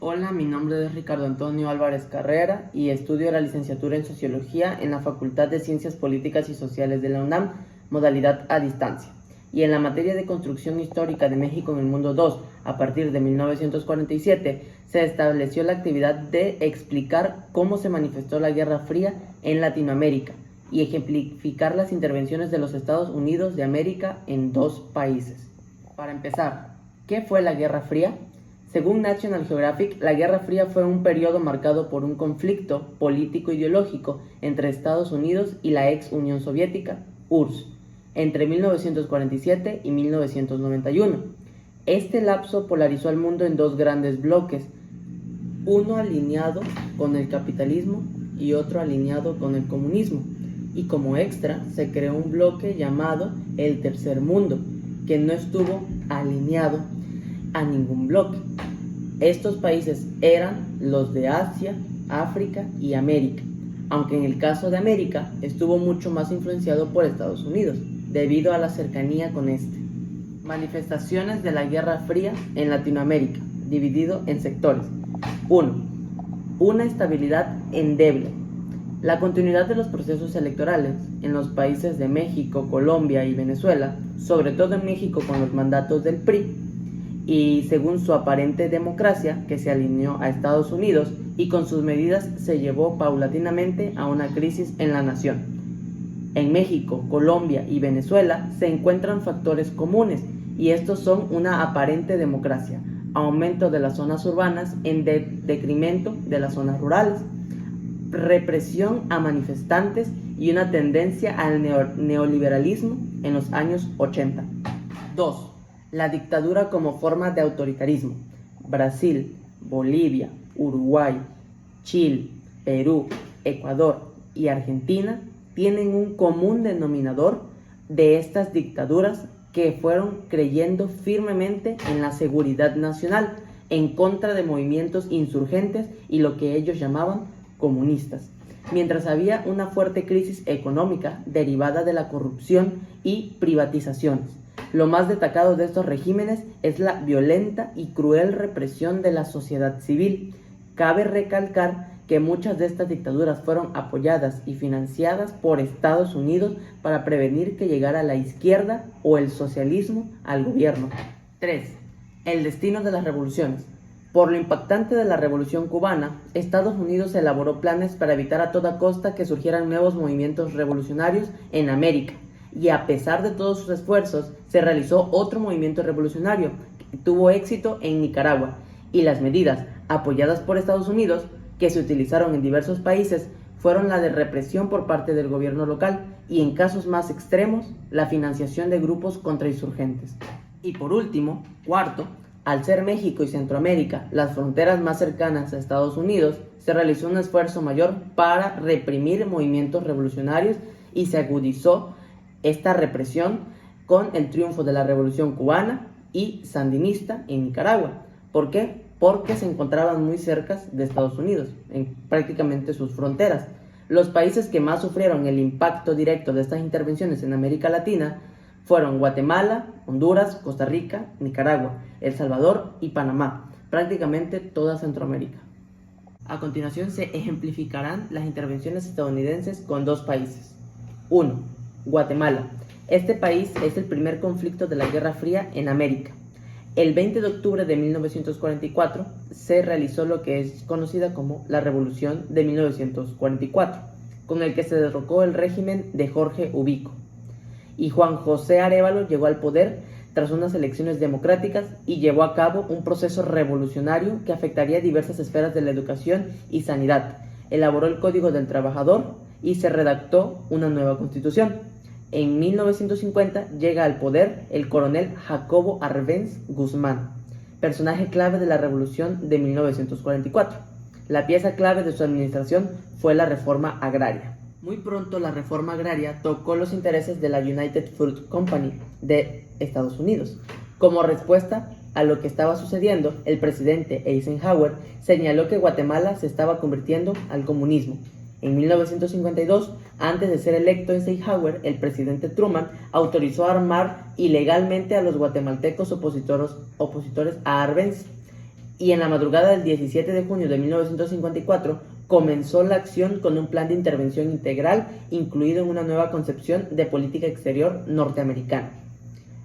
Hola, mi nombre es Ricardo Antonio Álvarez Carrera y estudio la licenciatura en Sociología en la Facultad de Ciencias Políticas y Sociales de la UNAM, modalidad a distancia. Y en la materia de Construcción Histórica de México en el Mundo II, a partir de 1947, se estableció la actividad de explicar cómo se manifestó la Guerra Fría en Latinoamérica y ejemplificar las intervenciones de los Estados Unidos de América en dos países. Para empezar, ¿qué fue la Guerra Fría? Según National Geographic, la Guerra Fría fue un periodo marcado por un conflicto político-ideológico entre Estados Unidos y la ex Unión Soviética, URSS, entre 1947 y 1991. Este lapso polarizó al mundo en dos grandes bloques, uno alineado con el capitalismo y otro alineado con el comunismo. Y como extra se creó un bloque llamado el Tercer Mundo, que no estuvo alineado a ningún bloque. Estos países eran los de Asia, África y América, aunque en el caso de América estuvo mucho más influenciado por Estados Unidos, debido a la cercanía con este. Manifestaciones de la Guerra Fría en Latinoamérica, dividido en sectores. 1. Una estabilidad endeble. La continuidad de los procesos electorales en los países de México, Colombia y Venezuela, sobre todo en México con los mandatos del PRI, y según su aparente democracia, que se alineó a Estados Unidos y con sus medidas se llevó paulatinamente a una crisis en la nación. En México, Colombia y Venezuela se encuentran factores comunes y estos son una aparente democracia, aumento de las zonas urbanas en detrimento de las zonas rurales, represión a manifestantes y una tendencia al neoliberalismo en los años 80. 2. La dictadura como forma de autoritarismo. Brasil, Bolivia, Uruguay, Chile, Perú, Ecuador y Argentina tienen un común denominador de estas dictaduras que fueron creyendo firmemente en la seguridad nacional en contra de movimientos insurgentes y lo que ellos llamaban comunistas, mientras había una fuerte crisis económica derivada de la corrupción y privatizaciones. Lo más destacado de estos regímenes es la violenta y cruel represión de la sociedad civil. Cabe recalcar que muchas de estas dictaduras fueron apoyadas y financiadas por Estados Unidos para prevenir que llegara la izquierda o el socialismo al gobierno. 3. El destino de las revoluciones. Por lo impactante de la Revolución Cubana, Estados Unidos elaboró planes para evitar a toda costa que surgieran nuevos movimientos revolucionarios en América. Y a pesar de todos sus esfuerzos, se realizó otro movimiento revolucionario que tuvo éxito en Nicaragua, y las medidas apoyadas por Estados Unidos que se utilizaron en diversos países fueron la de represión por parte del gobierno local y, en casos más extremos, la financiación de grupos contrainsurgentes. Y por último, cuarto, al ser México y Centroamérica las fronteras más cercanas a Estados Unidos, se realizó un esfuerzo mayor para reprimir movimientos revolucionarios y se agudizó esta represión con el triunfo de la Revolución Cubana y Sandinista en Nicaragua. ¿Por qué? Porque se encontraban muy cerca de Estados Unidos, en prácticamente sus fronteras. Los países que más sufrieron el impacto directo de estas intervenciones en América Latina fueron Guatemala, Honduras, Costa Rica, Nicaragua, El Salvador y Panamá, prácticamente toda Centroamérica. A continuación se ejemplificarán las intervenciones estadounidenses con dos países. 1. Guatemala. Este país es el primer conflicto de la Guerra Fría en América. El 20 de octubre de 1944 se realizó lo que es conocida como la Revolución de 1944, con el que se derrocó el régimen de Jorge Ubico. Y Juan José Arévalo llegó al poder tras unas elecciones democráticas y llevó a cabo un proceso revolucionario que afectaría diversas esferas de la educación y sanidad. Elaboró el Código del Trabajador y se redactó una nueva constitución. En 1950 llega al poder el coronel Jacobo Arbenz Guzmán, personaje clave de la Revolución de 1944. La pieza clave de su administración fue la reforma agraria. Muy pronto la reforma agraria tocó los intereses de la United Fruit Company de Estados Unidos. Como respuesta a lo que estaba sucediendo, el presidente Eisenhower señaló que Guatemala se estaba convirtiendo al comunismo. En 1952, antes de ser electo Eisenhower, el presidente Truman autorizó a armar ilegalmente a los guatemaltecos opositores a Arbenz y en la madrugada del 17 de junio de 1954 comenzó la acción con un plan de intervención integral incluido en una nueva concepción de política exterior norteamericana.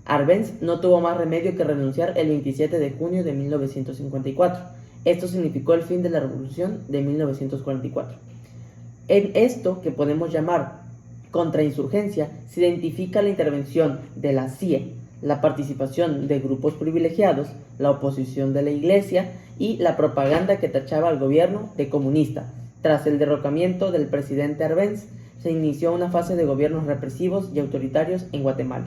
Arbenz no tuvo más remedio que renunciar el 27 de junio de 1954. Esto significó el fin de la Revolución de 1944. En esto, que podemos llamar contrainsurgencia, se identifica la intervención de la CIE, la participación de grupos privilegiados, la oposición de la Iglesia y la propaganda que tachaba al gobierno de comunista. Tras el derrocamiento del presidente Arbenz, se inició una fase de gobiernos represivos y autoritarios en Guatemala.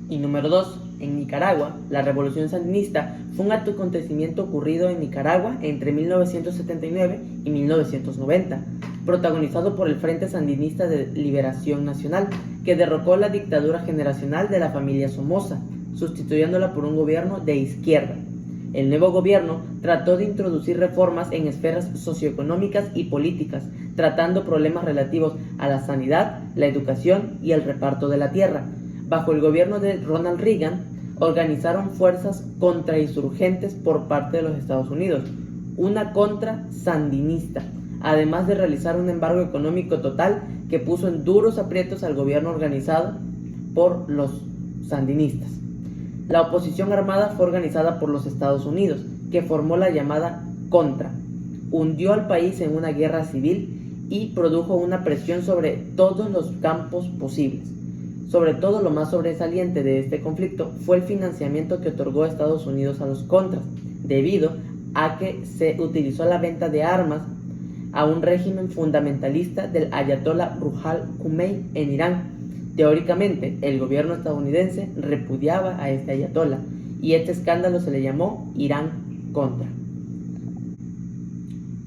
Y número 2. En Nicaragua, la Revolución Sandinista fue un acontecimiento ocurrido en Nicaragua entre 1979 y 1990, protagonizado por el Frente Sandinista de Liberación Nacional, que derrocó la dictadura generacional de la familia Somoza, sustituyéndola por un gobierno de izquierda. El nuevo gobierno trató de introducir reformas en esferas socioeconómicas y políticas, tratando problemas relativos a la sanidad, la educación y el reparto de la tierra. Bajo el gobierno de Ronald Reagan, organizaron fuerzas contrainsurgentes por parte de los Estados Unidos, una contra sandinista, además de realizar un embargo económico total que puso en duros aprietos al gobierno organizado por los sandinistas. La oposición armada fue organizada por los Estados Unidos, que formó la llamada Contra, hundió al país en una guerra civil y produjo una presión sobre todos los campos posibles. Sobre todo, lo más sobresaliente de este conflicto fue el financiamiento que otorgó Estados Unidos a los contras, debido a que se utilizó la venta de armas a un régimen fundamentalista del ayatolá Ruhollah Khomeini en Irán. Teóricamente, el gobierno estadounidense repudiaba a este ayatolá, y este escándalo se le llamó Irán Contra.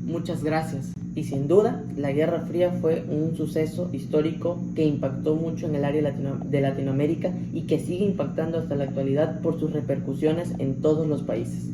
Muchas gracias. Y sin duda, la Guerra Fría fue un suceso histórico que impactó mucho en el área de Latinoamérica y que sigue impactando hasta la actualidad por sus repercusiones en todos los países.